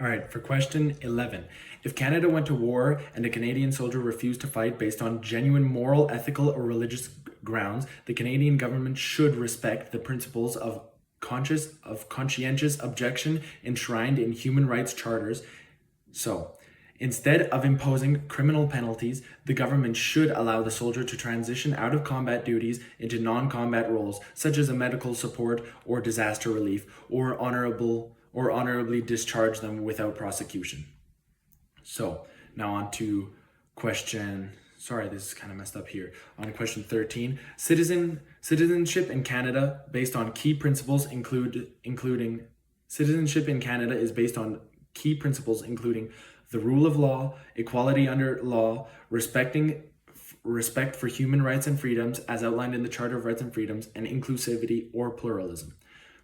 All right, for question 11. If Canada went to war and a Canadian soldier refused to fight based on genuine moral, ethical, or religious grounds, the Canadian government should respect the principles of conscientious objection enshrined in human rights charters. So, instead of imposing criminal penalties, the government should allow the soldier to transition out of combat duties into non-combat roles, such as a medical support or disaster relief, or honorably discharge them without prosecution. So now on to question, sorry, this is kind of messed up here. On to question 13, citizenship in Canada based on key principles including citizenship in Canada is based on key principles including the rule of law, equality under law, respect for human rights and freedoms as outlined in the Charter of Rights and Freedoms, and inclusivity or pluralism.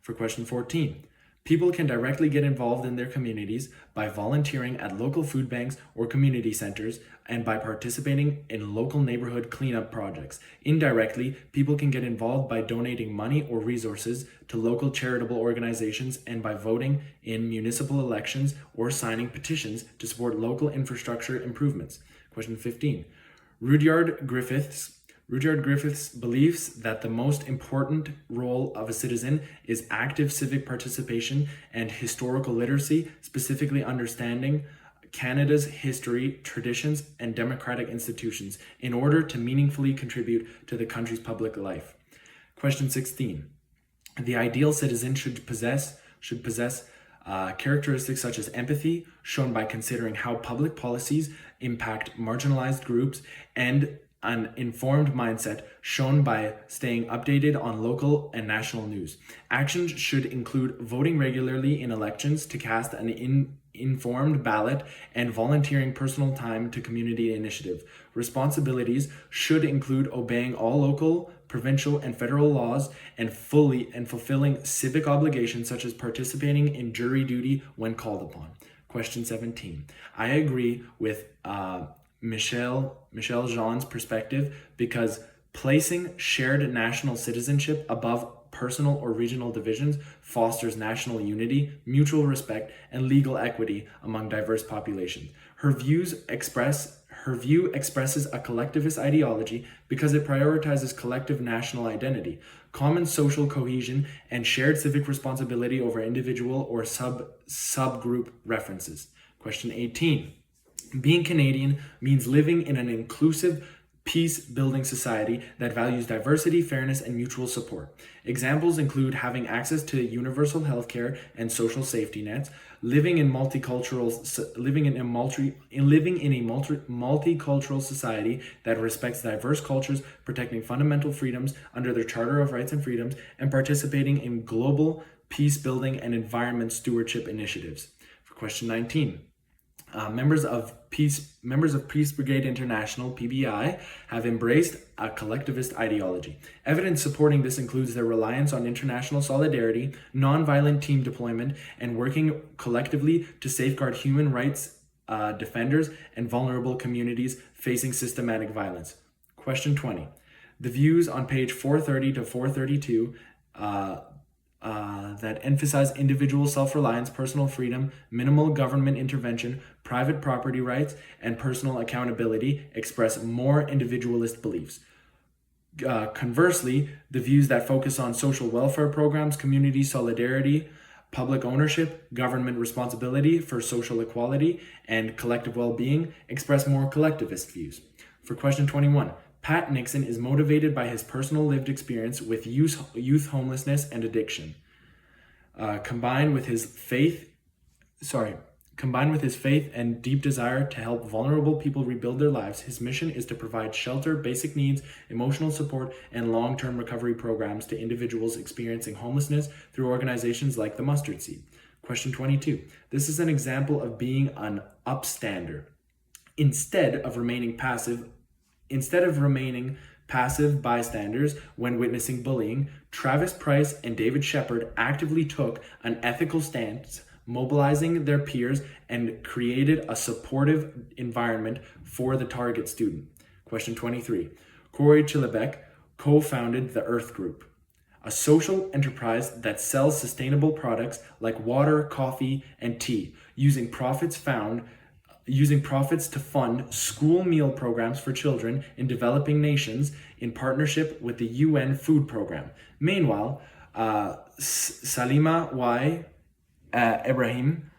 For question 14, people can directly get involved in their communities by volunteering at local food banks or community centers and by participating in local neighborhood cleanup projects. Indirectly, people can get involved by donating money or resources to local charitable organizations and by voting in municipal elections or signing petitions to support local infrastructure improvements. Question 15. Rudyard Griffiths believes that the most important role of a citizen is active civic participation and historical literacy, specifically understanding Canada's history, traditions, and democratic institutions in order to meaningfully contribute to the country's public life. Question 16. The ideal citizen should possess characteristics such as empathy, shown by considering how public policies impact marginalized groups, and an informed mindset, shown by staying updated on local and national news. Actions should include voting regularly in elections to cast an informed ballot and volunteering personal time to community initiative. Responsibilities should include obeying all local, provincial, and federal laws and fulfilling civic obligations such as participating in jury duty when called upon. Question 17. I agree with Michel Jean's perspective because placing shared national citizenship above personal or regional divisions fosters national unity, mutual respect, and legal equity among diverse populations. Her view expresses a collectivist ideology because it prioritizes collective national identity, common social cohesion, and shared civic responsibility over individual or subgroup references. Question 18. Being Canadian means living in an inclusive, peace-building society that values diversity, fairness, and mutual support. Examples include having access to universal healthcare and social safety nets, living in a multicultural society that respects diverse cultures, protecting fundamental freedoms under the Charter of Rights and Freedoms, and participating in global peace-building and environment stewardship initiatives. For question 19. Members of Peace Brigade International, PBI, have embraced a collectivist ideology. Evidence supporting this includes their reliance on international solidarity, nonviolent team deployment, and working collectively to safeguard human rights defenders and vulnerable communities facing systematic violence. Question 20. The views on page 430 to 432 that emphasize individual self-reliance, personal freedom, minimal government intervention, private property rights, and personal accountability express more individualist beliefs. Conversely, the views that focus on social welfare programs, community solidarity, public ownership, government responsibility for social equality, and collective well-being express more collectivist views. For question 21, Pat Nixon is motivated by his personal lived experience with youth homelessness and addiction. Combined with his faith and deep desire to help vulnerable people rebuild their lives, his mission is to provide shelter, basic needs, emotional support, and long-term recovery programs to individuals experiencing homelessness through organizations like the Mustard Seed. Question 22. This is an example of being an upstander. Instead of remaining passive bystanders when witnessing bullying, Travis Price and David Shepard actively took an ethical stance, mobilizing their peers and created a supportive environment for the target student. Question 23. Corey Chilibek co-founded the Earth Group, a social enterprise that sells sustainable products like water, coffee, and tea, using profits to fund school meal programs for children in developing nations in partnership with the UN Food Program. Meanwhile, Salima Y. Ibrahim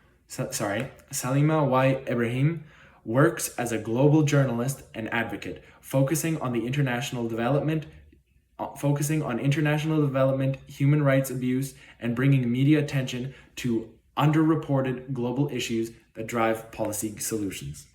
works as a global journalist and advocate, focusing on international development, human rights abuse, and bringing media attention to underreported global issues that drive policy solutions.